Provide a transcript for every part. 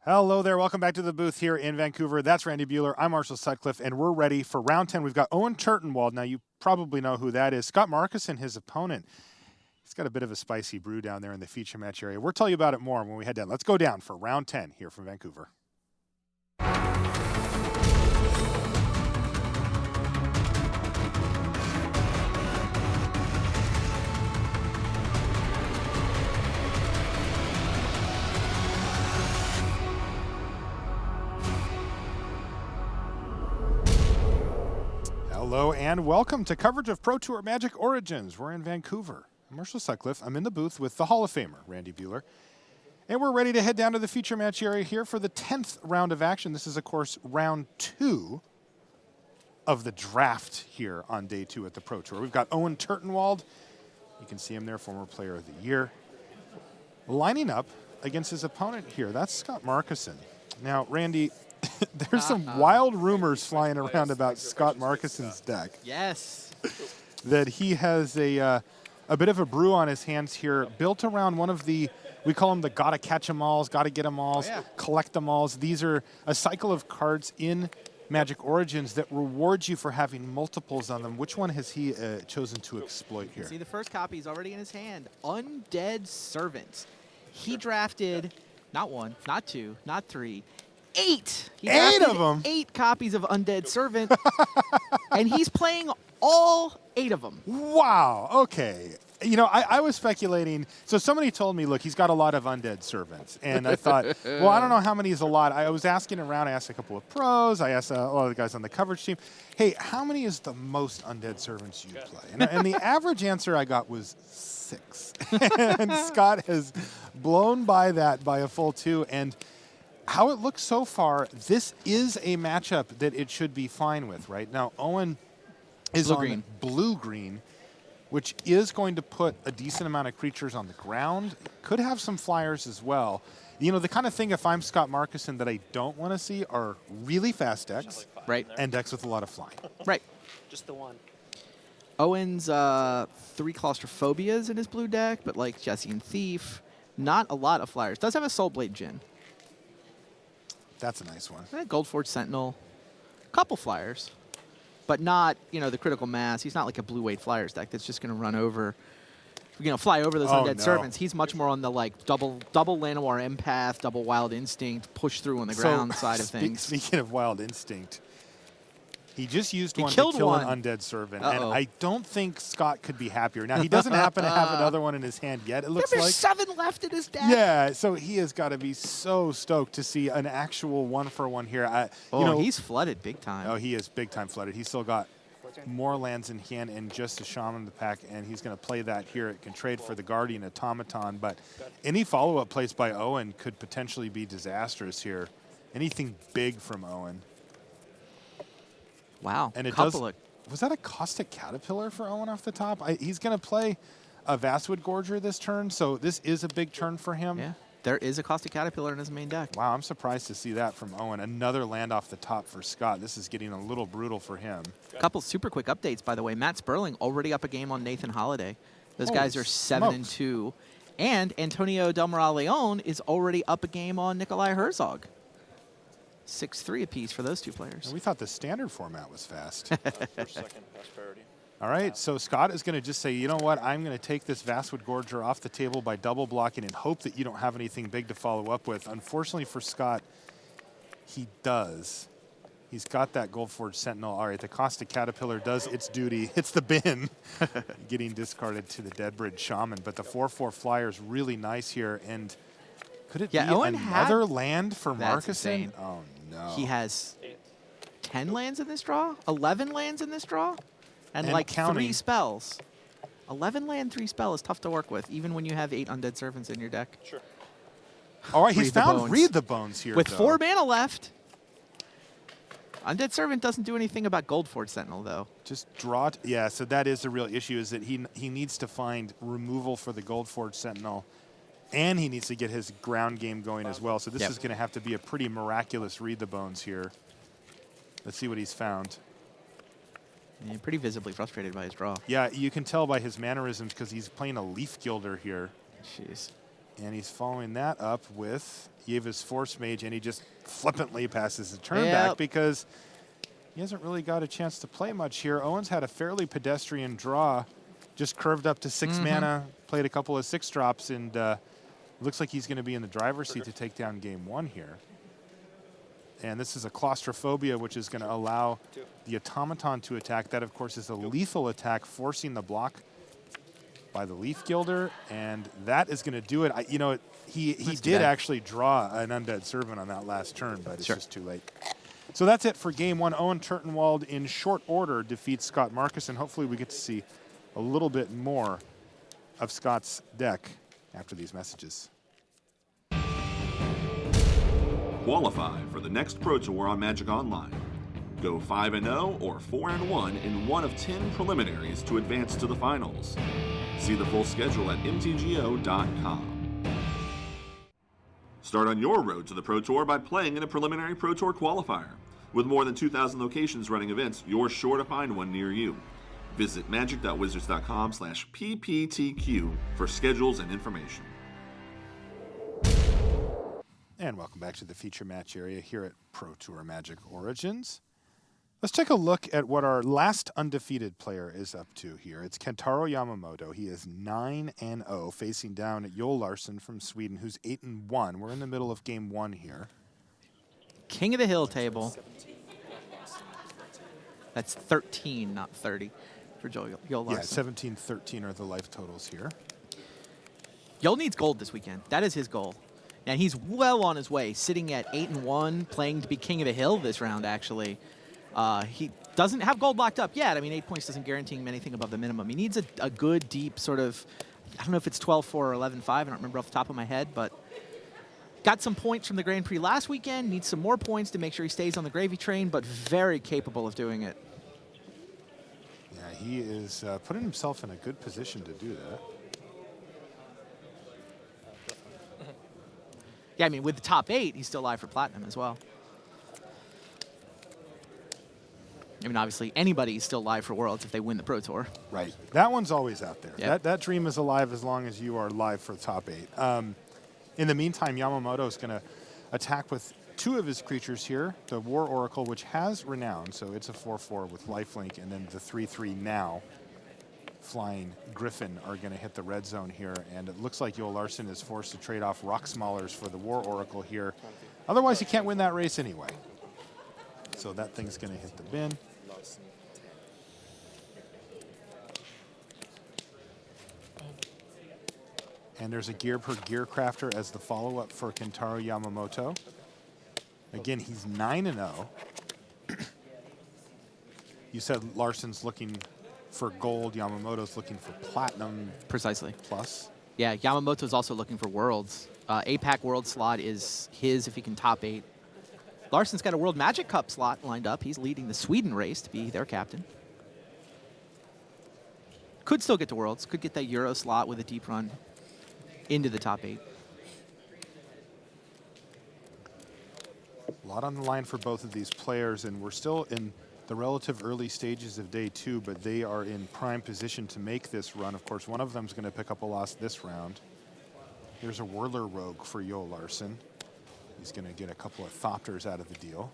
Hello there. Welcome back to the booth here in Vancouver. That's Randy Buehler. I'm Marshall Sutcliffe, and we're ready for round 10. We've got Owen Turtenwald. Now, you probably know who that is. Scott Markeson, his opponent. He's got a bit of a spicy brew down there in the feature match area. We'll tell you about it more when we head down. Let's go down for round 10 here from Vancouver. Hello and welcome to coverage of Pro Tour Magic Origins. We're in Vancouver. I'm Marshall Sutcliffe. I'm in the booth with the Hall of Famer, Randy Buehler. And we're ready to head down to the feature match area here for the 10th round of action. This is, of course, round 2 of the draft here on day 2 at the Pro Tour. We've got Owen Turtenwald. You can see him there, former player of the year. Lining up against his opponent here, that's Scott Markeson. Now, Randy, there's some wild rumors flying around about Scott Markeson's deck. Yes. That he has a bit of a brew on his hands here, built around one of the, we call them the gotta catch 'em alls, gotta get 'em alls, collect 'em alls. These are a cycle of cards in Magic Origins that rewards you for having multiples on them. Which one has he chosen to exploit here? See, the first copy is already in his hand. Undead Servants. He drafted not 1, not 2, not 3, 8. He 8 of them? 8 copies of Undead Servant, and he's playing all 8 of them. Wow, okay. You know, I was speculating. So somebody told me, look, he's got a lot of Undead Servants. And I thought, well, I don't know how many is a lot. I was asking around. I asked a couple of pros. I asked a lot of the guys on the coverage team, hey, how many is the most Undead Servants you play? And the average answer I got was 6. And Scott has blown by that by a full 2. And how it looks so far, this is a matchup that it should be fine with, right? Now, Owen is on blue-green, which is going to put a decent amount of creatures on the ground. Could have some flyers as well. You know, the kind of thing, if I'm Scott Markeson, that I don't want to see are really fast decks, right, and decks with a lot of flying. Right. Just the one. Owen's 3 Claustrophobias in his blue deck, but like Jesse and Thief, not a lot of flyers. Does have a Soulblade Djinn. That's a nice one. Goldforge Sentinel, couple flyers, but not, you know, the critical mass. He's not like a blue weight flyers deck that's just going to run over, you know, fly over those Undead Servants. He's much more on the like double Llanowar Empath, double Wild Instinct, push through on the ground side of things. Speaking of Wild Instinct, he just used one to kill an Undead Servant, and I don't think Scott could be happier. Now, he doesn't happen to have another one in his hand yet, it looks like. There's 7 left in his deck. Yeah, so he has got to be so stoked to see an actual one-for-one here. You know, he's flooded big time. Oh, he is big-time flooded. He's still got more lands in hand and just a Shaman in the pack, and he's going to play that here. It can trade for the Guardian Automaton, but any follow-up plays by Owen could potentially be disastrous here. Anything big from Owen. Wow. And it was that a Caustic Caterpillar for Owen off the top? He's going to play a Vastwood Gorger this turn, so this is a big turn for him. Yeah, there is a Caustic Caterpillar in his main deck. Wow, I'm surprised to see that from Owen. Another land off the top for Scott. This is getting a little brutal for him. A couple super quick updates, by the way. Matt Sperling already up a game on Nathan Holiday. Those guys are 7-2. And Antonio Del Moral Leon is already up a game on Nikolai Herzog. 6-3 apiece for those 2 players. And we thought the standard format was fast. First, second, pass priority. All right, so Scott is going to just say, you know what, I'm going to take this Vastwood Gorger off the table by double blocking and hope that you don't have anything big to follow up with. Unfortunately for Scott, he does. He's got that Goldforge Sentinel. All right, the Caustic Caterpillar does its duty. It's the bin, getting discarded to the Deadbridge Shaman. But the 4/4 flyer is really nice here. And could it be another land for Markeson? Oh, no. He has 10 lands in this draw, 11 lands in this draw, and like counting. 3 spells. 11 land, 3 spell is tough to work with, even when you have 8 Undead Servants in your deck. Sure. All right, he's found Read the Bones here, with 4 mana left. Undead Servant doesn't do anything about Goldforge Sentinel, though. Just draw it. Yeah, so that is the real issue, is that he needs to find removal for the Goldforge Sentinel, and he needs to get his ground game going as well. So this is going to have to be a pretty miraculous Read the Bones here. Let's see what he's found. Yeah, pretty visibly frustrated by his draw. Yeah, you can tell by his mannerisms because he's playing a Leaf Gilder here. Jeez. And he's following that up with Yeva's Force Mage, and he just flippantly passes the turn back because he hasn't really got a chance to play much here. Owen's had a fairly pedestrian draw, just curved up to 6 mana, played a couple of 6-drops, and looks like he's going to be in the driver's seat to take down game 1 here. And this is a Claustrophobia, which is going to allow the Automaton to attack. That, of course, is a lethal attack, forcing the block by the Leaf Gilder, and that is going to do it. He did actually draw an Undead Servant on that last turn, but it's just too late. So that's it for game 1. Owen Turtenwald, in short order, defeats Scott Markeson. Hopefully we get to see a little bit more of Scott's deck after these messages. Qualify for the next Pro Tour on Magic Online. Go 5-0 or 4-1 in one of 10 preliminaries to advance to the finals. See the full schedule at mtgo.com. Start on your road to the Pro Tour by playing in a preliminary Pro Tour qualifier. With more than 2,000 locations running events, you're sure to find one near you. Visit magic.wizards.com/pptq for schedules and information. And welcome back to the feature match area here at Pro Tour Magic Origins. Let's take a look at what our last undefeated player is up to here. It's Taro Yamamoto. He is 9-0, facing down at Joel Larsson from Sweden, who's 8-1. We're in the middle of game 1 here. King of the Hill table. That's 13, not 30 for Joel Larsson. Yeah, 17-13 are the life totals here. Joel needs gold this weekend. That is his goal. And he's well on his way, sitting at 8-1, playing to be King of the Hill this round, actually. He doesn't have gold locked up yet. I mean, 8 points doesn't guarantee him anything above the minimum. He needs a good, deep sort of, I don't know if it's 12-4 or 11-5. I don't remember off the top of my head, but got some points from the Grand Prix last weekend. Needs some more points to make sure he stays on the gravy train, but very capable of doing it. Yeah, he is putting himself in a good position to do that. Yeah, I mean, with the top 8, he's still live for platinum as well. I mean, obviously, anybody's still live for Worlds if they win the Pro Tour. Right. That one's always out there. Yep. That dream is alive as long as you are live for the top 8. In the meantime, Yamamoto is going to attack with 2 of his creatures here. The War Oracle, which has Renown, so it's a 4-4 with lifelink, and then the 3-3 now. Flying Griffin are going to hit the red zone here, and it looks like Joel Larsson is forced to trade off Rock Smallers for the War Oracle here. Otherwise, he can't win that race anyway. So that thing's going to hit the bin. And there's a Gear per Gear Crafter as the follow-up for Taro Yamamoto. Again, he's 9-0. You said Larsson's looking for gold, Yamamoto's looking for platinum. Precisely. Plus. Yeah, Yamamoto's also looking for Worlds. APAC World slot is his if he can top 8. Larsson's got a World Magic Cup slot lined up. He's leading the Sweden race to be their captain. Could still get to Worlds. Could get that Euro slot with a deep run into the top 8. A lot on the line for both of these players, and we're still in the relative early stages of day 2, but they are in prime position to make this run. Of course, one of them is going to pick up a loss this round. Here's a Whirler Rogue for Joel Larsson. He's going to get a couple of Thopters out of the deal.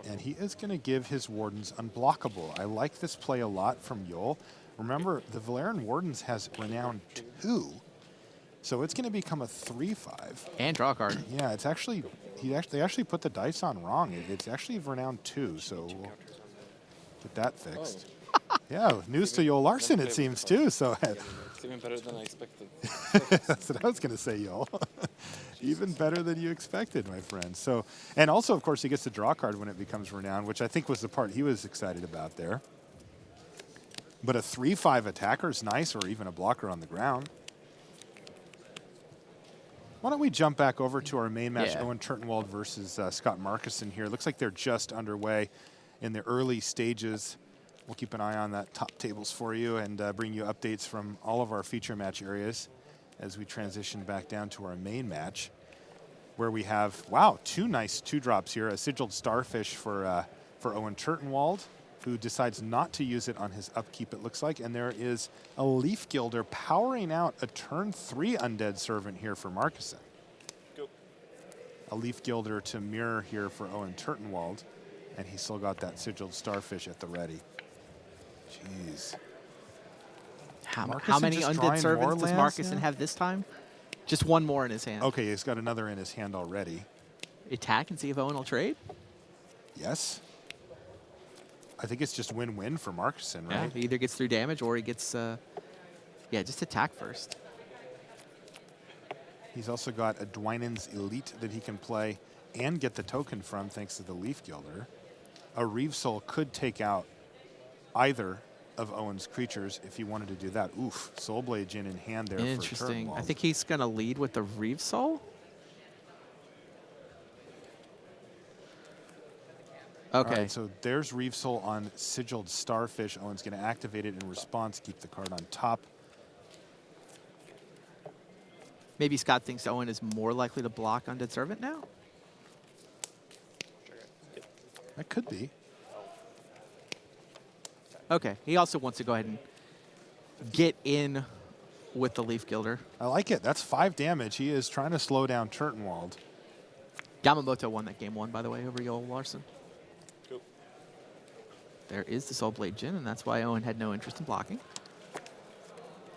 And he is going to give his Wardens Unblockable. I like this play a lot from Joel. Remember, the Valerian Wardens has Renown 2. So it's going to become a 3/5. And draw a card. Yeah, it's actually, they actually put the dice on wrong. It's actually Renown 2, so we'll get that fixed. Yeah, news to Joel Larsson, it seems, too. So It's even better than I expected. that's what I was going to say, Joel. Even better than you expected, my friend. So, and also, of course, he gets to draw a card when it becomes Renown, which I think was the part he was excited about there. But a 3/5 attacker is nice, or even a blocker on the ground. Why don't we jump back over to our main match, Owen Turtenwald versus Scott Markeson here. Looks like they're just underway in the early stages. We'll keep an eye on that top tables for you and bring you updates from all of our feature match areas as we transition back down to our main match, where we have, wow, 2 nice 2-drops here. A Sigiled Starfish for Owen Turtenwald, who decides not to use it on his upkeep, it looks like. And there is a Leaf Gilder powering out a turn 3 Undead Servant here for Markeson. Go. A Leaf Gilder to mirror here for Owen Turtenwald. And he's still got that Sigiled Starfish at the ready. Jeez. How Markeson many just Undead drawing Servants more does lands Markeson now? have this time? Just one more in his hand. Okay, he's got another in his hand already. Attack and see if Owen will trade? Yes. I think it's just win-win for Markeson, Yeah, right? he either gets through damage or he gets, yeah, just attack first. He's also got a Dwynen's Elite that he can play and get the token from thanks to the Leaf Gilder. A Reeve Soul could take out either of Owen's creatures if he wanted to do that. Oof, Soulblade Djinn in hand there Interesting. for I Turtenwald. think he's going to lead with the Reeve Soul. Okay. All right, so there's Reeve Soul on Sigiled Starfish. Owen's going to activate it in response, keep the card on top. Maybe Scott thinks Owen is more likely to block Undead Servant now? That could be. Okay. He also wants to go ahead and get in with the Leaf Gilder. I like it. That's 5 damage. He is trying to slow down Turtenwald. Yamamoto won that game 1, by the way, over Yoel Larson. Go. There is the Soulblade Djinn, and that's why Owen had no interest in blocking.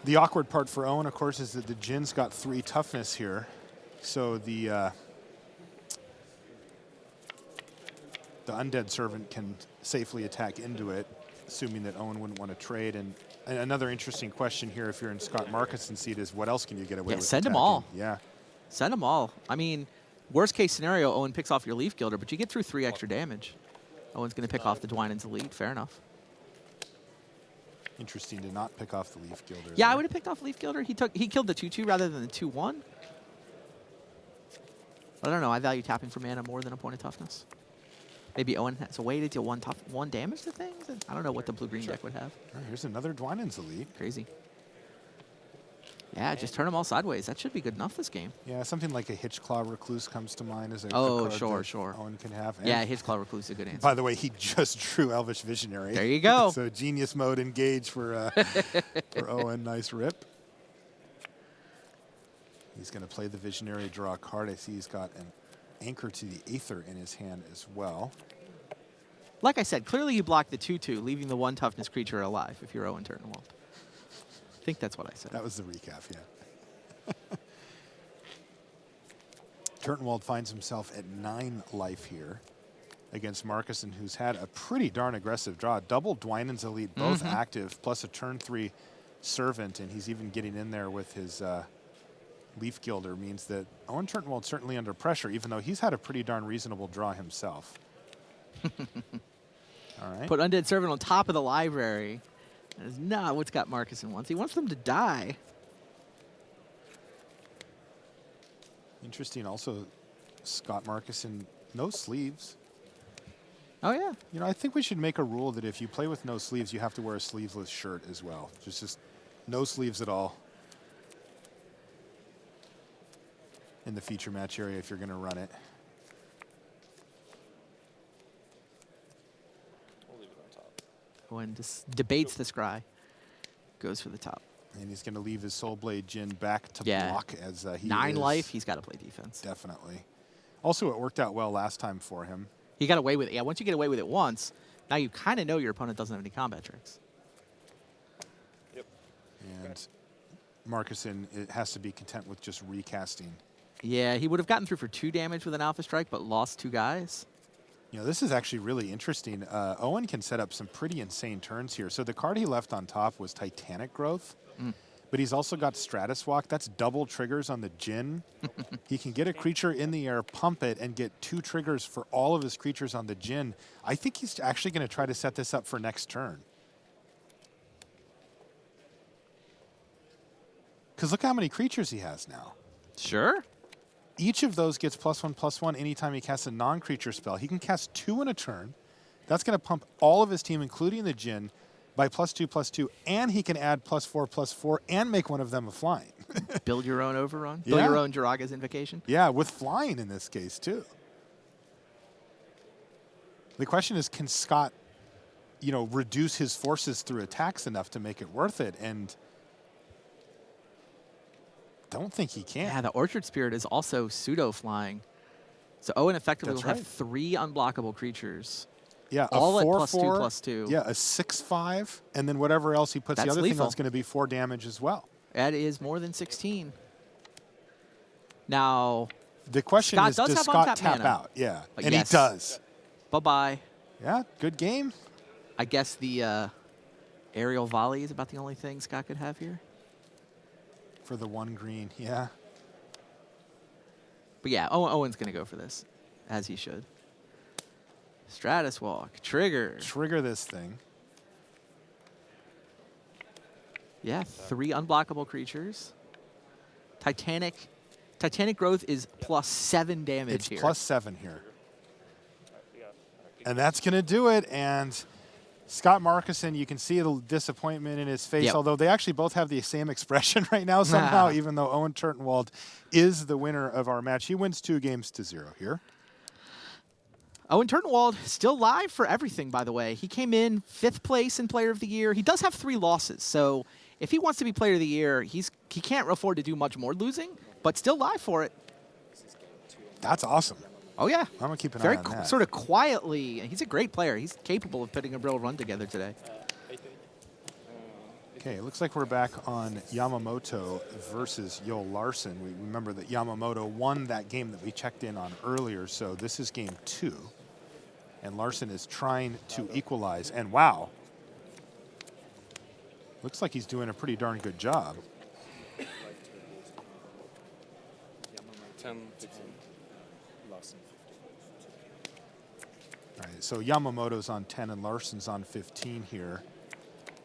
The awkward part for Owen, of course, is that the Djinn's got 3 toughness here. So the Undead Servant can safely attack into it, assuming that Owen wouldn't want to trade. And another interesting question here, if you're in Scott Markeson's seat, is what else can you get away Yeah, with send them attacking? all. Yeah. Send them all. I mean, worst case scenario, Owen picks off your Leaf Gilder, but you get through 3 extra damage. Owen's going to pick off the Dwynen's Elite. Fair enough. Interesting to not pick off the Leaf Gilder. Yeah, I there. would have picked off Leaf Gilder. He killed the 2/2 rather than the 2/1. I don't know. I value tapping for mana more than a point of toughness. Maybe Owen has a way to deal 1 damage to things. I don't know what the blue-green deck would have. All right, here's another Dwynen's Elite. Crazy. Yeah, just turn them all sideways. That should be good enough this game. Yeah, something like a Hitchclaw Recluse comes to mind as a Oh, card sure. that Owen can have. And Yeah, Hitchclaw Recluse is a good answer. by the way, he just drew Elvish Visionary. There you go. So genius mode engage for Owen. Nice rip. He's going to play the Visionary, draw a card. I see he's got an Anchor to the Aether in his hand as well. Like I said, clearly you block the 2/2, leaving the 1 toughness creature alive if you're Owen Turtenwald. I think that's what I said. That was the recap, yeah. Turtenwald finds himself at 9 life here against Markeson, who's had a pretty darn aggressive draw. Double Dwynen's Elite, both active, plus a turn 3 Servant, and he's even getting in there with his Leaf Gilder. Means that Owen Turtenwald's certainly under pressure, even though he's had a pretty darn reasonable draw himself. All right. Put Undead Servant on top of the library. That is not what Scott Markeson wants. He wants them to die. Interesting also, Scott Markeson, no sleeves. Oh, yeah. You know, I think we should make a rule that if you play with no sleeves, you have to wear a sleeveless shirt as well. Just no sleeves at all in the feature match area if you're going to run it. We'll leave it on top. When debates the scry, goes for the top. And he's going to leave his Soulblade Djinn back to Yeah. block as he 9 is. life, he's got to play defense. Definitely. Also, it worked out well last time for him. He got away with it. Yeah, once you get away with it once, now you kind of know your opponent doesn't have any combat tricks. Yep. And Markeson it has to be content with just recasting. Yeah, he would have gotten through for 2 damage with an Alpha Strike, but lost 2 guys. You know, this is actually really interesting. Owen can set up some pretty insane turns here. So the card he left on top was Titanic Growth, but he's also got Stratus Walk. That's double triggers on the Djinn. He can get a creature in the air, pump it, and get 2 triggers for all of his creatures on the Djinn. I think he's actually going to try to set this up for next turn. Because look how many creatures he has now. Sure. Each of those gets +1/+1 anytime he casts a non-creature spell. He can cast 2 in a turn. That's going to pump all of his team, including the Djinn, by +2/+2, and he can add +4/+4 and make one of them a flying. Build your own overrun. Build Yeah. your own Jiraga's Invocation. Yeah, with flying in this case, too. The question is, can Scott reduce his forces through attacks enough to make it worth it. And don't think he can. Yeah, the Orchard Spirit is also pseudo-flying. So Owen effectively That's will have right. 3 unblockable creatures. Yeah, all a at 4/4, +2/+2. Yeah, a 6/5, and then whatever else he puts That's the other thing lethal. on is going to be 4 damage as well. That is more than 16. Now, The question Scott is, does does have Scott untapped tap mana. out? Yeah, and Yes. he does. bye-bye. Yeah, good game. I guess the aerial volley is about the only thing Scott could have here. For the 1 green, yeah. But yeah, Owen's going to go for this, as he should. Stratus Walk, trigger. Trigger this thing. Yeah, 3 unblockable creatures. Titanic growth is +7 damage It's here. +7 here. And that's going to do it. And Scott Markeson, you can see the disappointment in his face, Yep. although they actually both have the same expression right now somehow, even though Owen Turtenwald is the winner of our match. He wins 2-0 here. Owen Turtenwald still live for everything, by the way. He came in 5th place in Player of the Year. He does have 3 losses, so if he wants to be Player of the Year, he can't afford to do much more losing, but still live for it. That's awesome. Oh, yeah. I'm going to keep an Very eye on that. sort of quietly. He's a great player. He's capable of putting a real run together today. Okay, it looks like we're back on Yamamoto versus Yo Larson. We remember that Yamamoto won that game that we checked in on earlier, so this is game 2. And Larson is trying to equalize, and wow. Looks like he's doing a pretty darn good job. 10, 15. All right, so Yamamoto's on 10 and Larson's on 15 here.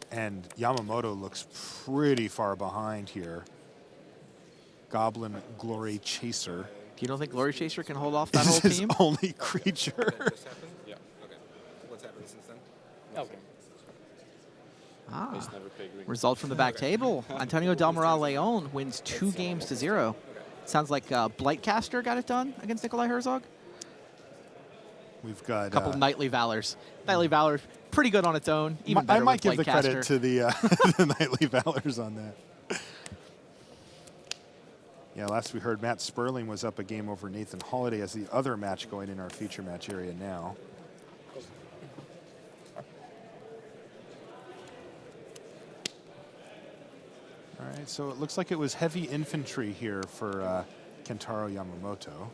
And Yamamoto looks pretty far behind here. Goblin Glory Chaser You don't think Glory Chaser can hold off that is whole his team? only creature. Yeah. Okay. What's happened since then? Okay. Ah. He's never paid green. Result from the back table. Antonio Del Moral Leon wins 2-0. Sounds like Blightcaster got it done against Nikolai Herzog. We've got A couple Knightly Valors. Knightly Valor, pretty good on its own. Even I better might with give the credit Blightcaster. to the, the Knightly Valors on that. Yeah, last we heard, Matt Sperling was up a game over Nathan Holiday as the other match going in our feature match area now. All right, so it looks like it was heavy infantry here for Kentaro Yamamoto.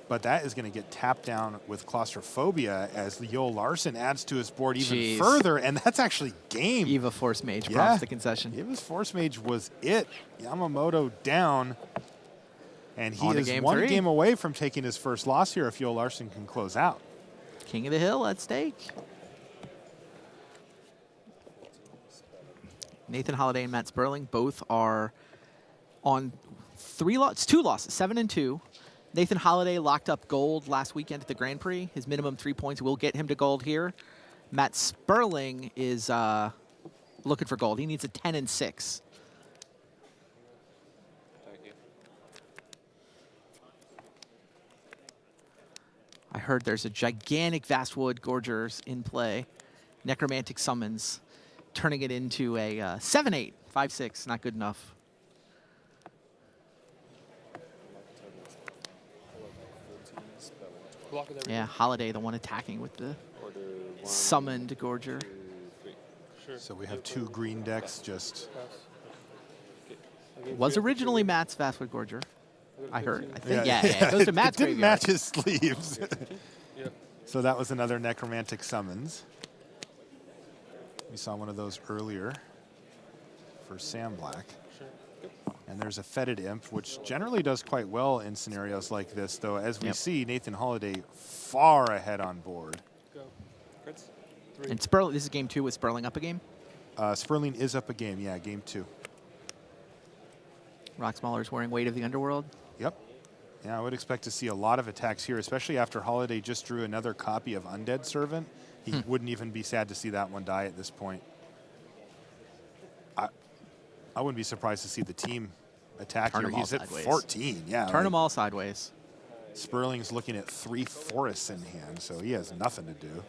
But that is going to get tapped down with Claustrophobia as Yo Larson adds to his board even Jeez. further, and that's actually game. Eva Force Mage Yeah. prompts the concession. Eva's Force Mage was it. Yamamoto down. And he On to is game 1 3. game away from taking his first loss here if Yo Larson can close out. King of the Hill at stake. Nathan Holiday and Matt Sperling both are on 2 losses, 7 and 2. Nathan Holiday locked up gold last weekend at the Grand Prix. His minimum 3 points will get him to gold here. Matt Sperling is looking for gold. He needs a 10 and 6. Thank you. I heard there's a gigantic Vastwood Gorgers in play. Necromantic Summons, turning it into a 7-8, 5-6, not good enough. Yeah, Holiday, the one attacking with the Order 1, summoned Gorger. 2, 3. Sure. So we have 2 green decks just. Was originally Matt's Vastwood Gorger. I heard. I think. Yeah, Yeah, it goes to Matt's it didn't graveyard. match his sleeves. Yeah. So that was another Necromantic Summons. We saw one of those earlier for Sam Black. Sure. And there's a Fetid Imp, which generally does quite well in scenarios like this, though, as we Yep. see Nathan Holiday far ahead on board. Go. Crits. 3. And Sperling, this is game 2 with Sperling up a game. Sperling is up a game, yeah, game 2. Rocksmaller's wearing Weight of the Underworld. Yep. Yeah, I would expect to see a lot of attacks here, especially after Holiday just drew another copy of Undead Servant. He wouldn't even be sad to see that one die at this point. I wouldn't be surprised to see the team attack Turn here. them all He's at sideways. 14, yeah. Turn them all sideways. Sperling's looking at 3 forests in hand, so he has nothing to do.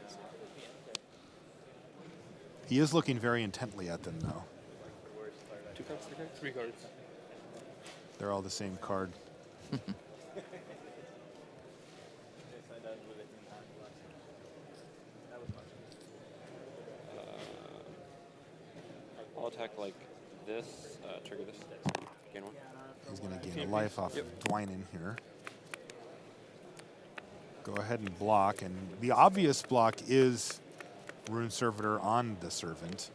He is looking very intently at them, though. 2 cards, 3 cards? 3 cards. They're all the same card. I'll attack like this, trigger this, gain 1. He's going to gain a life off of Dwynen here. Go ahead and block, and the obvious block is Rune Servitor on the Servant.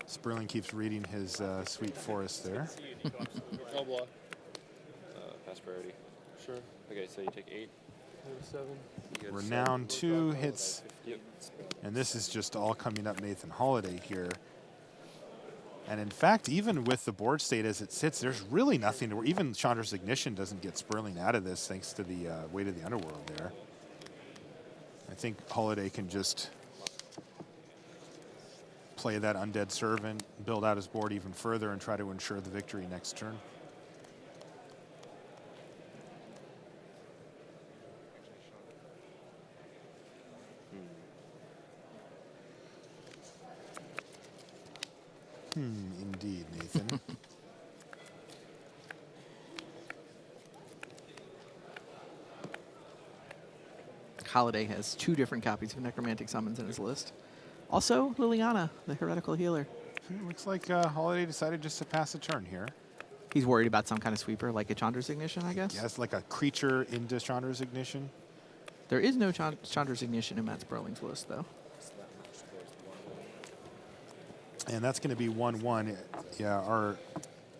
Sperling keeps reading his Sweet Forest there. I'll block. Pass priority. Sure. Okay, so you take 8. 7. Renown 2 hits, Yep. and this is just all coming up Nathan Holiday here. And in fact, even with the board state as it sits, there's really nothing to worry. Even Chandra's Ignition doesn't get Sperling out of this thanks to the weight of the Underworld there. I think Holiday can just play that Undead Servant, build out his board even further, and try to ensure the victory next turn. Indeed, Nathan. Holiday has 2 different copies of Necromantic Summons in his list. Also, Liliana, the Heretical Healer. It looks like Holiday decided just to pass a turn here. He's worried about some kind of sweeper, like a Chandra's Ignition, I guess. Yes, like a creature into Chandra's Ignition. There is no Chandra's Ignition in Matt Sperling's list, though. And that's going to be 1-1. Yeah, our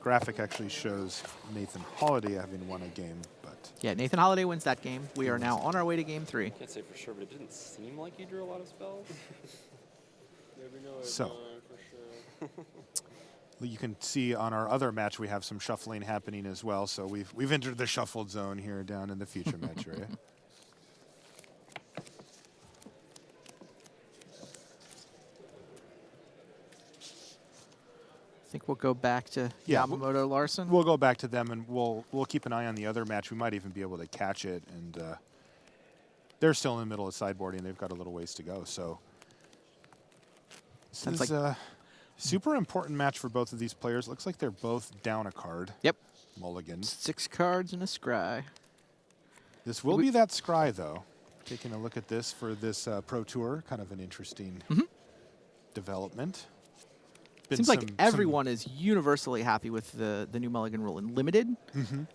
graphic actually shows Nathan Holiday having won a game, but Yeah, Nathan Holiday wins that game. We are now on our way to game 3. Can't say for sure, but it didn't seem like you drew a lot of spells. so you can see on our other match we have some shuffling happening as well. So we've entered the shuffled zone here down in the future match area. I think we'll go back to Yamamoto Larson. We'll go back to them, and we'll keep an eye on the other match. We might even be able to catch it, and they're still in the middle of sideboarding. They've got a little ways to go. So this is a super important match for both of these players. Looks like they're both down a card. Yep. Mulligans. 6 cards and a scry. This will be that scry, though. Taking a look at this for this Pro Tour, kind of an interesting development. Seems like everyone is universally happy with the new Mulligan rule in Limited.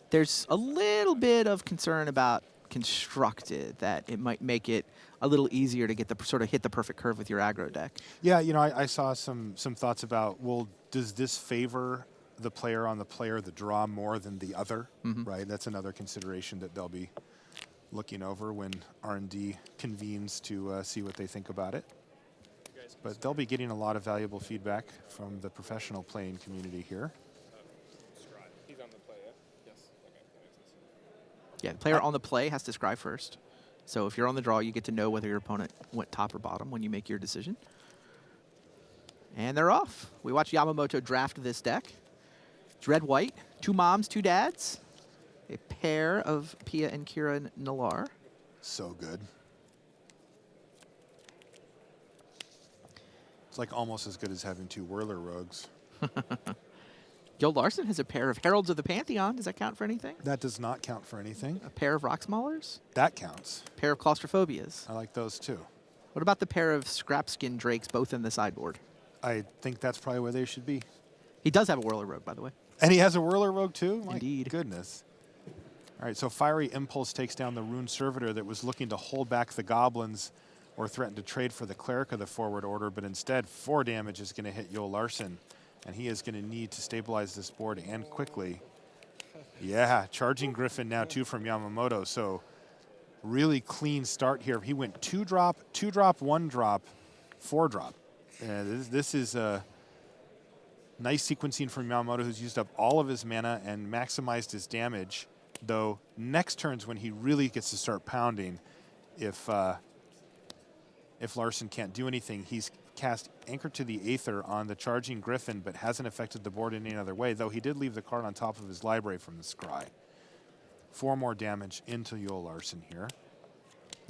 There's a little bit of concern about Constructed, that it might make it a little easier to get the sort of hit the perfect curve with your aggro deck. Yeah, you know, I saw some thoughts about, well, does this favor the player on the player, the draw, more than the other, right? That's another consideration that they'll be looking over when R&D convenes to see what they think about it. But they'll be getting a lot of valuable feedback from the professional playing community here. He's on the play, yeah? Yes. Okay, that makes sense. Yeah, the player on the play has to scry first. So if you're on the draw, you get to know whether your opponent went top or bottom when you make your decision. And they're off. We watch Yamamoto draft this deck. It's red-white, 2 moms, 2 dads, a pair of Pia and Kira Nalar. So good. It's like almost as good as having 2 Whirler Rogues. Joe Larson has a pair of Heralds of the Pantheon. Does that count for anything? That does not count for anything. A pair of Rock Maulers? That counts. A pair of Claustrophobias? I like those too. What about the pair of Scrapskin Drakes, both in the sideboard? I think that's probably where they should be. He does have a Whirler Rogue, by the way. And he has a Whirler Rogue too? My Indeed. goodness. All right, so Fiery Impulse takes down the Rune Servitor that was looking to hold back the Goblins or threaten to trade for the Cleric of the Forward Order, but instead 4 damage is going to hit Joel Larson, and he is going to need to stabilize this board and quickly. Yeah, Charging Griffin now too from Yamamoto, so really clean start here. He went 2-drop, 2-drop, 1-drop, 4-drop. This is a nice sequencing from Yamamoto, who's used up all of his mana and maximized his damage, though next turn's when he really gets to start pounding. If Larson can't do anything, he's cast Anchor to the Aether on the Charging Griffin, but hasn't affected the board in any other way, though he did leave the card on top of his library from the scry. 4 more damage into Yul Larson here.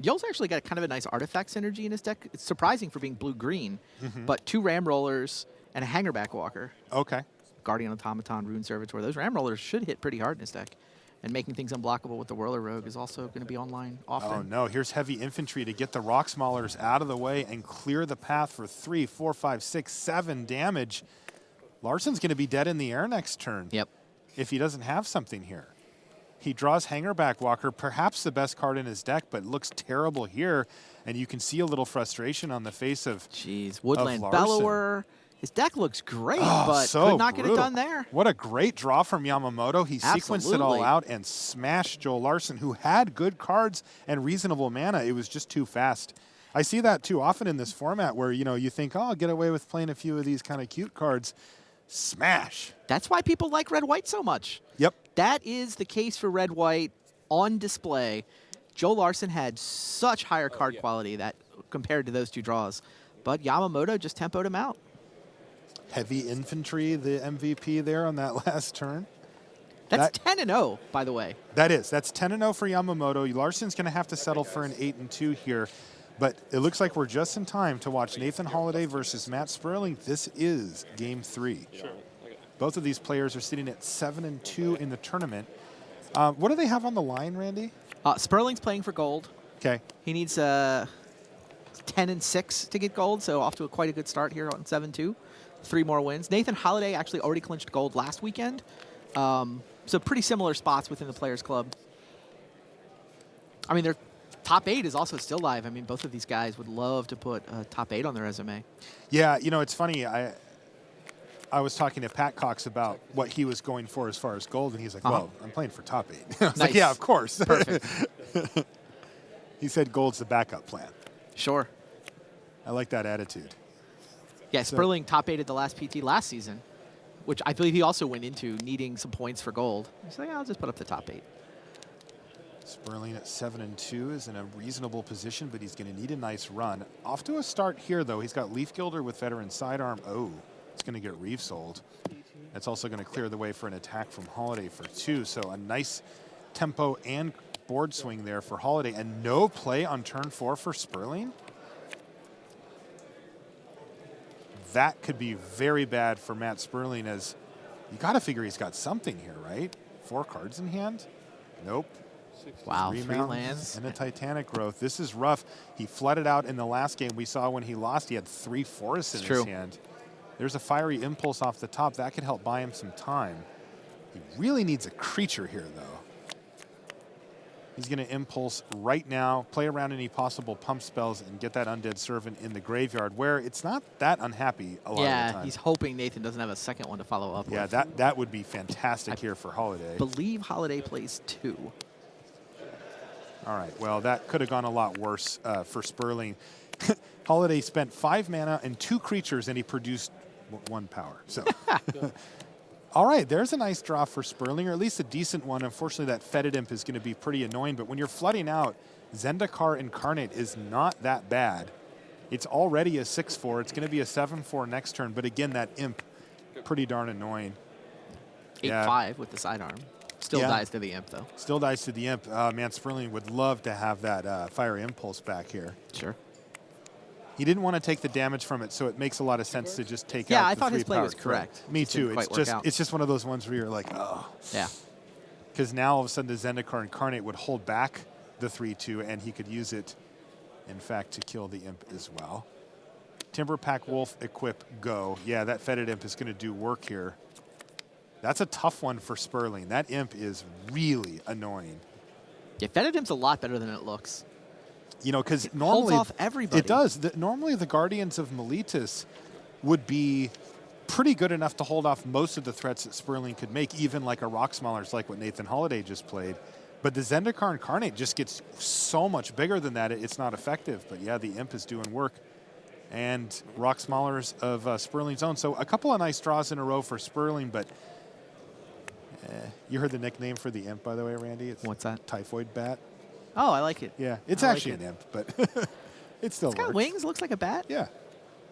Yul's actually got kind of a nice artifact synergy in his deck. It's surprising for being blue-green, but 2 Ram Rollers and a Hangerback Walker. Okay. Guardian Automaton, Rune Servitor. Those Ram Rollers should hit pretty hard in his deck. And making things unblockable with the Whirler Rogue is also going to be online often. Oh, no. Here's Heavy Infantry to get the Rock Maulers out of the way and clear the path for 3, 4, 5, 6, 7 damage. Larson's going to be dead in the air next turn. Yep. If he doesn't have something here. He draws Hangerback Walker, perhaps the best card in his deck, but looks terrible here. And you can see a little frustration on the face of Jeez, Woodland Larson. Bellower. His deck looks great, Oh, but so could not get it brutal. done there. What a great draw from Yamamoto. He sequenced it all Absolutely. out and smashed Joel Larson, who had good cards and reasonable mana. It was just too fast. I see that too often in this format where, you think, oh, I'll get away with playing a few of these kind of cute cards. Smash. That's why people like red-white so much. Yep. That is the case for red-white on display. Joe Larson had such higher card quality that compared to those 2 draws. But Yamamoto just tempoed him out. Heavy Infantry, the MVP there on that last turn. That's 10-0, by the way. That's 10-0 for Yamamoto. Larson's going to have to settle for an 8-2 here. But it looks like we're just in time to watch Nathan Holiday versus Matt Sperling. This is Game 3. Sure. Both of these players are sitting at 7-2 in the tournament. What do they have on the line, Randy? Sperling's playing for gold. Okay. He needs 10-6 to get gold, so off to quite a good start here on 7-2. 3 more wins. Nathan Holiday actually already clinched gold last weekend. So pretty similar spots within the Players Club. I mean, their top 8 is also still live. I mean, both of these guys would love to put a top 8 on their resume. Yeah, it's funny. I was talking to Pat Cox about what he was going for as far as gold, and he's like, well, I'm playing for top 8. I was like, yeah, of course. Perfect. He said gold's the backup plan. Sure. I like that attitude. Yeah, Sperling top 8 at the last PT last season, which I believe he also went into needing some points for gold. He's like, I'll just put up the top 8. Sperling at 7-2 is in a reasonable position, but he's going to need a nice run. Off to a start here, though. He's got Leaf Gilder with Veteran Sidearm. Oh, it's going to get Reef sold. That's also going to clear the way for an attack from Holiday for 2. So a nice tempo and board swing there for Holiday, and no play on turn 4 for Sperling. That could be very bad for Matt Sperling, as you got to figure he's got something here, right? 4 cards in hand? Nope. Wow, 3 3 mountains lands. and a Titanic Growth. This is rough. He flooded out in the last game we saw when he lost. He had 3 forests in his hand. There's a Fiery Impulse off the top. That could help buy him some time. He really needs a creature here, though. He's going to Impulse right now, play around any possible pump spells, and get that Undead Servant in the graveyard, where it's not that unhappy a lot of the time. Yeah, he's hoping Nathan doesn't have a second one to follow up Yeah, with. that would be fantastic here for Holiday. I believe Holiday plays 2. All right, well, that could have gone a lot worse for Sperling. Holiday spent 5 mana and 2 creatures, and he produced 1 power. So, all right, there's a nice draw for Sperling, or at least a decent one. Unfortunately, that Fetid Imp is going to be pretty annoying, but when you're flooding out, Zendikar Incarnate is not that bad. It's already a 6/4. It's going to be a 7/4 next turn, but again, that Imp, pretty darn annoying. 8/5 with the sidearm. Still dies to the Imp, though. Still dies to the Imp. Man, Sperling would love to have that Fiery Impulse back here. Sure. He didn't want to take the damage from it, so it makes a lot of sense to just take out Yeah, the I thought his 3 play was power. correct. Me Just didn't too. quite work out. It's just one of those ones where you're like, oh. Yeah. Because now all of a sudden the Zendikar Incarnate would hold back the 3/2, and he could use it, in fact, to kill the Imp as well. Timberpack Wolf, equip, go. Yeah, that Fetid Imp is going to do work here. That's a tough one for Sperling. That Imp is really annoying. Yeah, Fetid Imp's a lot better than it looks. Because normally holds off everybody. It does. Normally the Guardians of Meletis would be pretty good enough to hold off most of the threats that Sperling could make, even like a Rock Smallers like what Nathan Holiday just played. But the Zendikar Incarnate just gets so much bigger than that, it's not effective. But yeah, the Imp is doing work. And Rock Smallers of Sperling's own. So a couple of nice draws in a row for Sperling, but you heard the nickname for the Imp, by the way, Randy? What's that? Typhoid Bat. Oh, I like it. Yeah, it's I like actually it. an Imp, but it still It's got works. wings, looks like a bat. Yeah.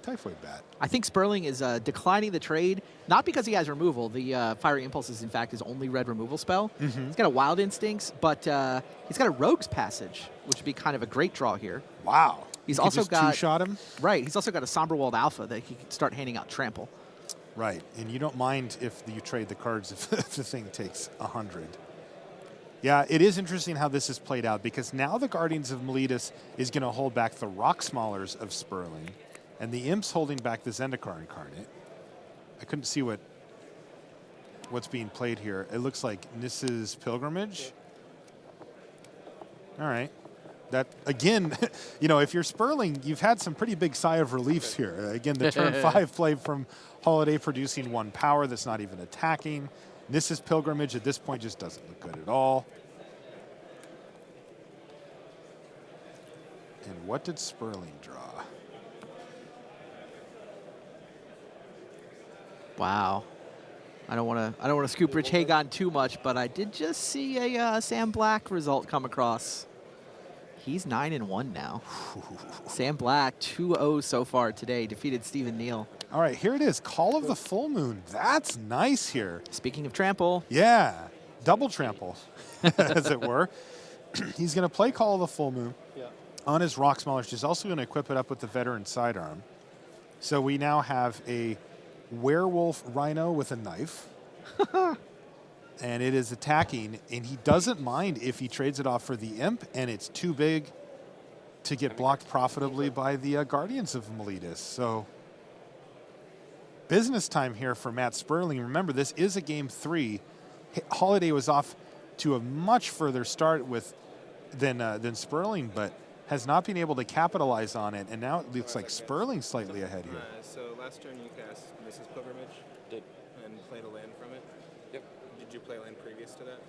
Typhoid Bat. I think Sperling is declining the trade, not because he has removal. The Fiery Impulse is, in fact, his only red removal spell. He's got a Wild Instincts, but he's got a Rogue's Passage, which would be kind of a great draw here. Wow. He's You could also just got two-shot him? Right. He's also got a Somberwald Alpha that he can start handing out Trample. Right, and you don't mind if you trade the cards if the thing takes 100. Yeah, it is interesting how this is played out because now the Guardians of Meletis is going to hold back the Rock Smallers of Sperling, and the Imp's holding back the Zendikar Incarnate. I couldn't see what's being played here. It looks like Nissa's Pilgrimage. All right. That, again, you know, if you're Sperling, you've had some pretty big sigh of reliefs here. Again, the turn 5 play from Holiday producing 1 power that's not even attacking. Nissa's Pilgrimage at this point just doesn't look good at all. And what did Sperling draw? Wow. I don't want to scoop Rich Hagon too much, but I did just see a Sam Black result come across. He's 9-1 now. Sam Black 2-0 so far today. Defeated Stephen Neal. All right, here it is. Call of the Full Moon. That's nice here. Speaking of trample. Yeah, double trample, as it were. He's going to play Call of the Full Moon on his Rock Smallers. He's also going to equip it up with the Veteran Sidearm. So we now have a Werewolf Rhino with a knife. And it is attacking, and he doesn't mind if he trades it off for the Imp, and it's too big to get blocked profitably by the Guardians of Meletis. So business time here for Matt Sperling. Remember, this is a game 3. Holiday was off to a much further start than Sperling, but has not been able to capitalize on it, and now it looks like Sperling's slightly ahead here. So last turn you cast Mrs. Pilgrimage and played a land from it? Yep. Did you play land previous to that?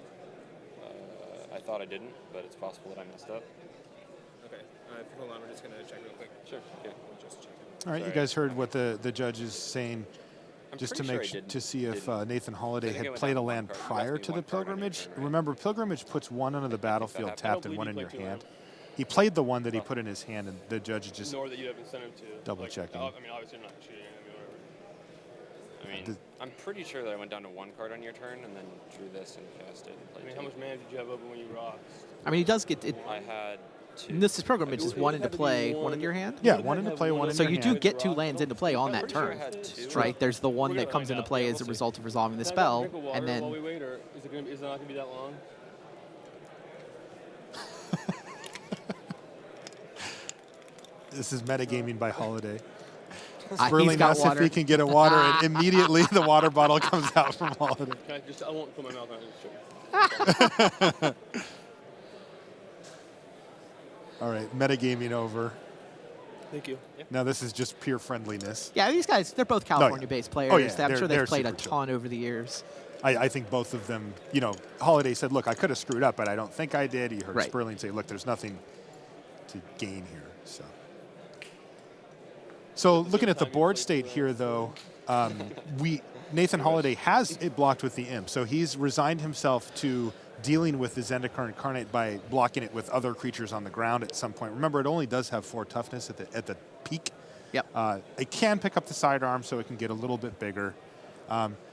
I thought I didn't, but it's possible that I messed up. Okay. Hold on, we're just going to check real quick. Sure. Yeah. We'll just check it. All right, Sorry. you guys heard what the judge is saying, I'm just to pretty make sure I to see if Nathan Holiday I think it had went played down a to one land card. You prior left me to the one card on your Pilgrimage. turn, right? Remember, Pilgrimage puts 1 onto the battlefield happened. tapped I and don't 1 in believe your you hand. played 2 He played the one that he put in his hand, and the judge just Nor that you have incentive to Double checking. I mean, obviously, I'm not cheating. I mean, whatever. I'm pretty sure that I went down to 1 card on your turn and then drew this and cast it. And played I mean, 2. how much mana did you have open when you rocked? I mean, he does get it. I had 2. This is Pilgrimage is 1 into play, 1 in your hand. Yeah, 1 into play, 1 in So your you do hand. get 2 lands into play on that Pretty sure I turn, had 2. right? There's the one that comes into play as a result of resolving the Can I grab a spell, drink of water and while we then wait, or is it not going to be that long? This is metagaming by Holiday. he's Sperling got asks if water. he can get a water, and immediately the water bottle comes out from Holiday. I won't put my mouth on it. Just joking. All right, metagaming over. Thank you. Now this is just pure friendliness. yeah, these guys, they're both California-based players. Oh, yeah, I'm they're- sure they're they've played a super chill. ton over the years. I think both of them, you know, Holiday said, look, I could have screwed up, but I don't think I did. He heard Right. Sperling say, look, there's nothing to gain here. So looking at the board state here, though, Nathan Holiday has it blocked with the Imp. So he's resigned himself to dealing with the Zendikar Incarnate by blocking it with other creatures on the ground at some point. Remember, it only does have 4 toughness at the peak. Yep. It can pick up the sidearm, so it can get a little bit bigger.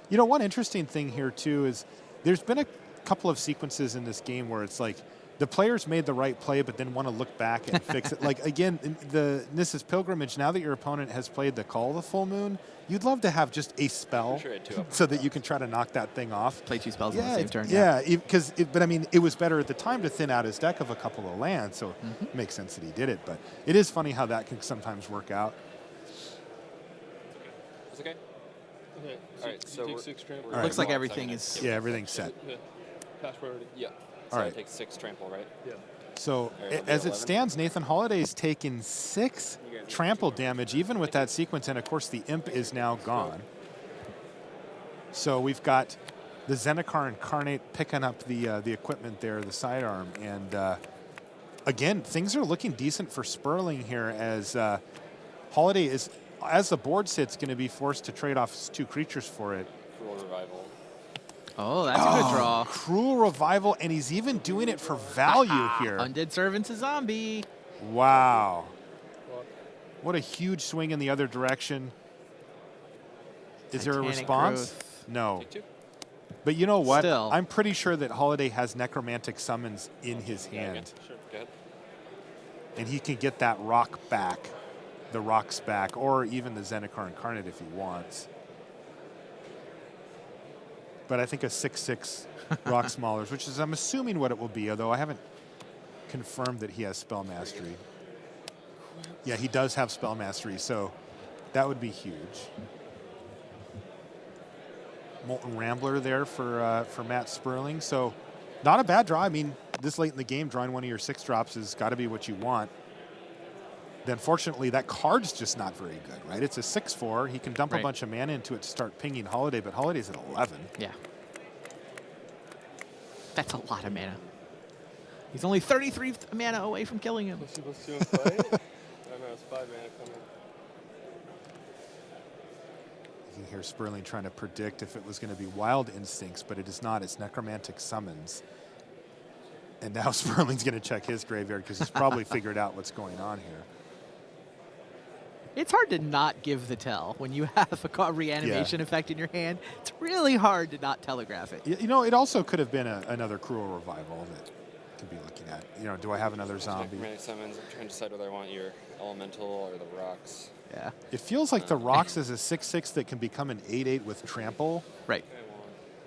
You know, one interesting thing here, too, is there's been a couple of sequences in this game where it's like the players made the right play, but then want to look back and fix it. Like, again, the Nissa's Pilgrimage, now that your opponent has played the Call of the Full Moon, you'd love to have just a spell Sure, I had 2 up. so that you can try to knock that thing off. Play 2 spells on the same turn. But I mean, it was better at the time to thin out his deck of a couple of lands, so it makes sense that he did it. But it is funny how that can sometimes work out. It's okay. Okay. All right, so you take we're- 6 trample. we're- Looks like Hold on a everything second. is. Yeah, everything's set. Yeah. Pass priority. Yeah. All So right. I take 6 trample, right? Yeah. So All right, it'll be as it 11. stands, Nathan Holiday's taken 6 trample damage, even with that sequence, and of course the Imp is now gone. So we've got the Zendikar Incarnate picking up the equipment there, the sidearm, and again, things are looking decent for Sperling here as Holiday is, as the board sits, going to be forced to trade off 2 creatures for it. Cruel Revival. Oh, that's a good draw. Cruel Revival, and he's even doing it for value here. Undead Servants a zombie. Wow. What a huge swing in the other direction. Is there a Titanic response? growth. No. Take 2. But you know what? Still. I'm pretty sure that Holiday has Necromantic Summons in his Yeah, again. hand. Sure. Go ahead. And he can get that rock back, the rocks back, or even the Zendikar Incarnate if he wants. But I think a 6/6 Rock Smaulers, which is, I'm assuming, what it will be, although I haven't confirmed that he has Spell Mastery. Yeah, he does have Spell Mastery, so that would be huge. Molten Rambler there for Matt Sperling. So not a bad draw. I mean, this late in the game, drawing one of your 6-drops has got to be what you want. Then fortunately, that card's just not very good, right? It's a 6/4. He can dump a bunch of mana into it to start pinging Holiday, but Holiday's at 11. Yeah. That's a lot of mana. He's only 33 mana away from killing him. +2/+2 in play. I don't know, it's 5 mana coming. You can hear Sperling trying to predict if it was going to be Wild Instincts, but it is not. It's Necromantic Summons. And now Sperling's going to check his graveyard because he's probably figured out what's going on here. It's hard to not give the tell when you have a reanimation effect in your hand. It's really hard to not telegraph it. You know, it also could have been another Cruel Revival that could be looking at. You know, do I have another zombie? Necromantic Summons. I'm trying to decide whether I want your Elemental or the rocks. Yeah. It feels like the Rocks is a 6/6 that can become an 8/8 with Trample. Right.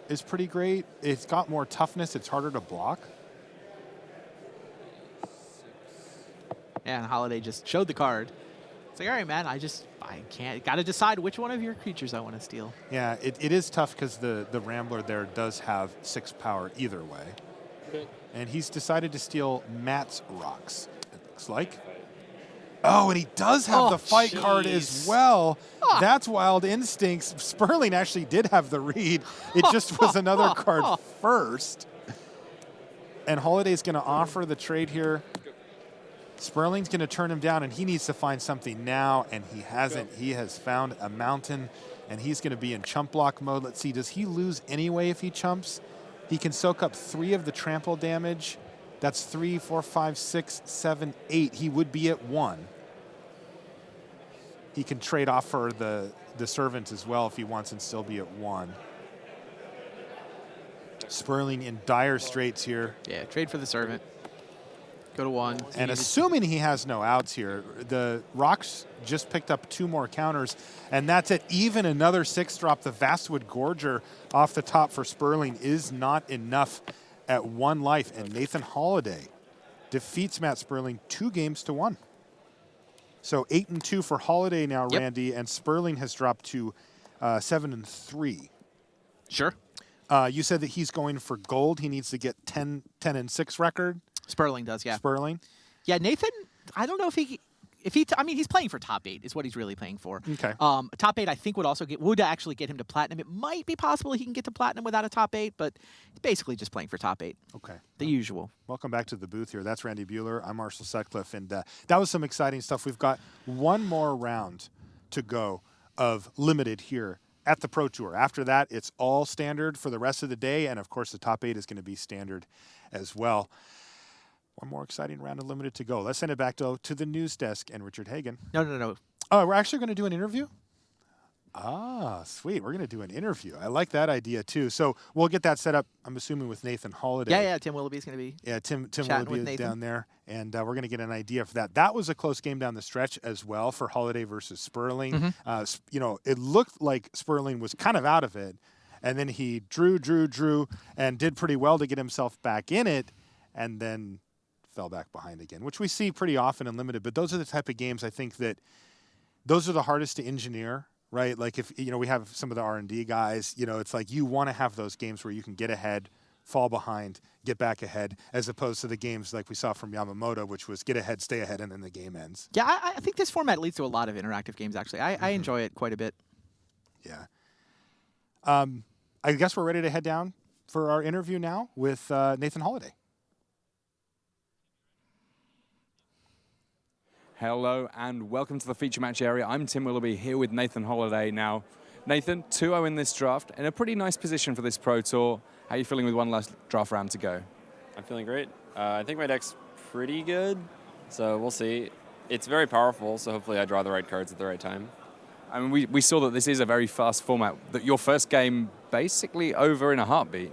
Is pretty great. It's got more toughness. It's harder to block. Yeah, and Holiday just showed the card. It's like, all right, man, I can't, got to decide which one of your creatures I want to steal. Yeah, it is tough because the Rambler there does have 6 power either way. Okay. And he's decided to steal Matt's Rocks, it looks like. Oh, and he does have the fight card as well. That's Wild Instincts. Sperling actually did have the read. It just was another card first. And Holiday's going to offer the trade here. Sperling's going to turn him down, and he needs to find something now, and he hasn't. He has found a mountain, and he's going to be in chump block mode. Let's see, does he lose anyway if he chumps? He can soak up 3 of the trample damage. That's 3, 4, 5, 6, 7, 8. He would be at 1. He can trade off for the Servant as well if he wants and still be at 1. Sperling in dire straits here. Yeah, trade for the Servant. Go to 1. And assuming he has no outs here, the Rocks just picked up 2 more counters, and that's it. Even another 6-drop, the Vastwood Gorger off the top for Sperling is not enough at 1 life. And Nathan Holiday defeats Matt Sperling 2-1. So 8-2 for Holiday now, Randy, and Sperling has dropped to 7-3. Sure. You said that he's going for gold. He needs to get 10-6 record. Sperling does, yeah. Sperling. Yeah, Nathan, I don't know if he I mean, he's playing for top 8 is what he's really playing for. Okay. Top 8, I think, would actually get him to platinum. It might be possible he can get to platinum without a top 8, but he's basically just playing for top 8. Okay. The usual. Welcome back to the booth here. That's Randy Buehler. I'm Marshall Sutcliffe, and that was some exciting stuff. We've got one more round to go of limited here at the Pro Tour. After that, it's all standard for the rest of the day, and of course, the top 8 is going to be standard as well. One more exciting round of limited to go. Let's send it back to the news desk and Richard Hagan. No. Oh, we're actually going to do an interview? Ah, sweet. We're going to do an interview. I like that idea, too. So we'll get that set up, I'm assuming, with Nathan Holiday. Yeah, Tim Willoughby's going to be Tim chatting Willoughby is down there, and we're going to get an idea for that. That was a close game down the stretch as well for Holiday versus Sperling. It looked like Sperling was kind of out of it, and then he drew, and did pretty well to get himself back in it, and then fell back behind again, which we see pretty often in limited. But those are the type of games I think that those are the hardest to engineer, right? Like if we have some of the R&D guys, it's like you want to have those games where you can get ahead, fall behind, get back ahead, as opposed to the games like we saw from Yamamoto, which was get ahead, stay ahead, and then the game ends. Yeah, I think this format leads to a lot of interactive games, actually. I enjoy it quite a bit. Yeah. I guess we're ready to head down for our interview now with Nathan Holiday. Hello and welcome to the feature match area. I'm Tim Willoughby here with Nathan Holiday now. Nathan, 2-0 in this draft, in a pretty nice position for this Pro Tour. How are you feeling with one last draft round to go? I'm feeling great. I think my deck's pretty good, so we'll see. It's very powerful, so hopefully I draw the right cards at the right time. I mean, we saw that this is a very fast format, that your first game basically over in a heartbeat.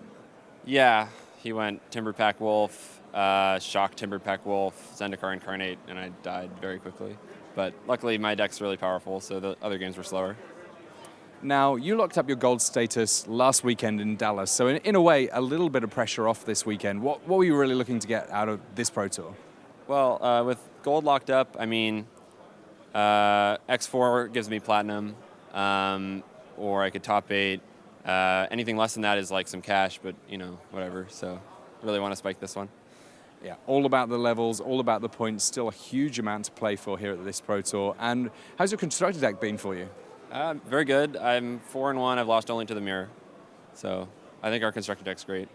Yeah, he went Timberpack Wolf, Shock Timberpack Wolf, Zendikar Incarnate, and I died very quickly. But luckily my deck's really powerful, so the other games were slower. Now, you locked up your gold status last weekend in Dallas, so in a way, a little bit of pressure off this weekend. What were you really looking to get out of this Pro Tour? Well, with gold locked up, I mean, X4 gives me platinum, or I could top 8. Anything less than that is like some cash, but, you know, whatever. So really want to spike this one. Yeah, all about the levels, all about the points, still a huge amount to play for here at this Pro Tour. And how's your constructed deck been for you? Very good. I'm 4-1. I've lost only to the mirror. So I think our constructed deck's great.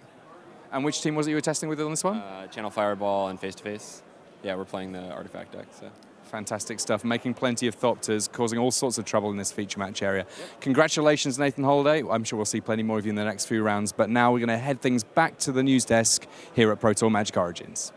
And which team was it you were testing with on this one? Channel Fireball and Face to Face. Yeah, we're playing the artifact deck. So. Fantastic stuff, making plenty of Thopters, causing all sorts of trouble in this feature match area. Yep. Congratulations, Nathan Holiday. I'm sure we'll see plenty more of you in the next few rounds, but now we're going to head things back to the news desk here at Pro Tour Magic Origins.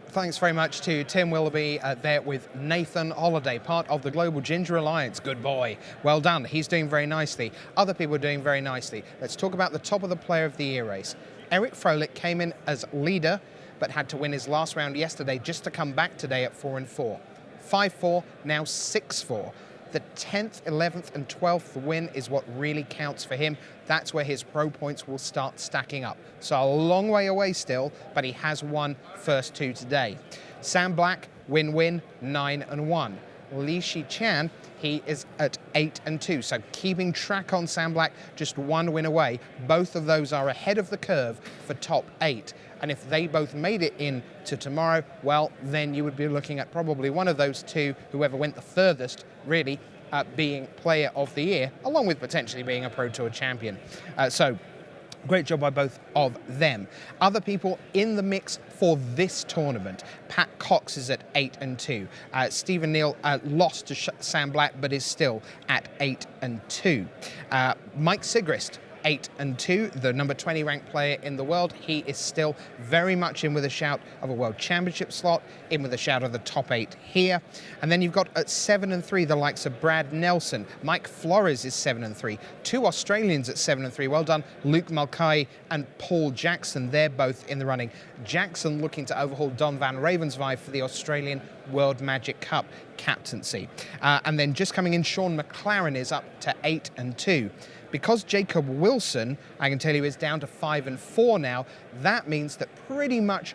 Thanks very much to Tim Willoughby there with Nathan Holiday, part of the Global Ginger Alliance. Good boy. Well done. He's doing very nicely. Other people are doing very nicely. Let's talk about the top of the Player of the Year race. Erik Froelich came in as leader, but had to win his last round yesterday just to come back today at 4-4. 5-4, now 6-4. The 10th, 11th and 12th win is what really counts for him. That's where his pro points will start stacking up. So a long way away still, but he has won first 2 today. Sam Black, win-win, 9-1. Li Shi-chan, he is at 8-2. So keeping track on Sam Black, just 1 win away. Both of those are ahead of the curve for top 8. And if they both made it in to tomorrow, well, then you would be looking at probably one of those 2, whoever went the furthest, really, being Player of the Year, along with potentially being a Pro Tour champion. So great job by both of them. Other people in the mix for this tournament. Pat Cox is at 8-2. Stephen Neal lost to Sam Black, but is still at 8-2. Mike Sigrist, 8-2, the number 20 ranked player in the world. He is still very much in with a shout of a World Championship slot, in with a shout of the top 8 here. And then you've got at 7-3 the likes of Brad Nelson. Mike Flores is 7-3. 2 Australians at 7-3. Well done, Luke Mulcahy and Paul Jackson. They're both in the running. Jackson looking to overhaul Don Van Ravensvaai for the Australian World Magic Cup captaincy. And then just coming in, Sean McLaren is up to 8-2. Because Jacob Wilson, I can tell you, is down to 5-4 now, that means that pretty much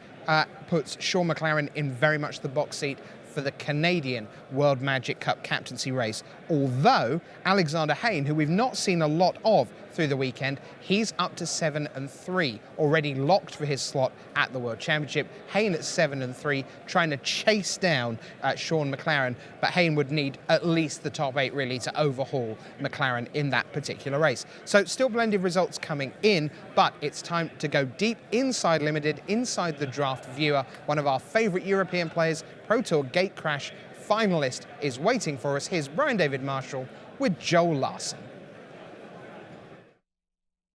puts Sean McLaren in very much the box seat for the Canadian World Magic Cup captaincy race. Although Alexander Hayne, who we've not seen a lot of through the weekend, he's up to 7-3, already locked for his slot at the World Championship. Hayne at 7-3, trying to chase down Sean McLaren, but Hayne would need at least the top 8 really to overhaul McLaren in that particular race. So still plenty of results coming in, but it's time to go deep inside Limited, inside the draft viewer. One of our favorite European players, Pro Tour Gatecrash finalist, is waiting for us. Here's Brian David Marshall with Joel Larson.